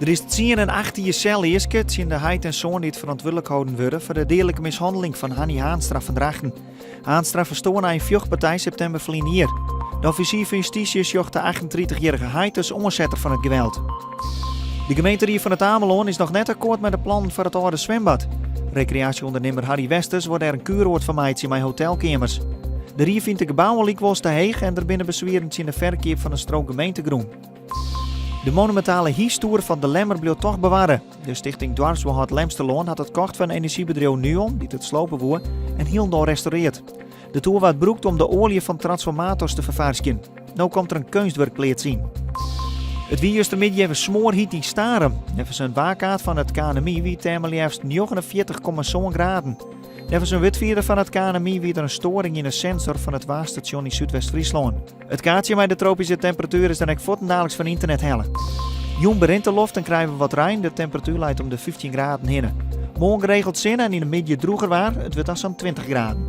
Er is 10 en 18 Celsius in de heid en zoon die het verantwoordelijk houden worden voor de dierlijke mishandeling van Hanni Haanstra van Drachten. Haanstra verstoorde aan een vluchtpartij september verleden jaar. De officier van justitie jocht de 38-jarige heid als oorzetter van het geweld. De gemeente van het Ameloon is nog net akkoord met de plannen voor het oude zwembad. Recreatieondernemer Harry Westers wordt er een kuuroord van maakt in mijn hotelkamers. De rie vindt de gebouwen liek te heeg en er binnen bezwerend in de verkeer van een strook gemeentegroen. De monumentale histoer van de Lemmer bleef toch bewaren. De stichting Dwarsbehoud Lemsterloon had het kocht van energiebedrijf Nuon, die het slopen woer, en heel restaureerd. De toer werd broekt om de olie van transformators te vervaardigen. Nu komt er een kunstwerk zien. Het wie justermiddag even smoorhiet in Staren. Even zijn waarkaart van het KNMI wie het liefst 49,7 graden. Even zijn witvieren van het KNMI wie er een storing in de sensor van het waarstation in Zuidwest-Friesland. Het kaartje met de tropische temperatuur is dan ook voortdurend van internet hellen. Jong berint de loft en krijgen we wat rein. De temperatuur leidt om de 15 graden heen. Morgen geregeld zin en in de middag droeger waar. Het wordt dan zo'n 20 graden.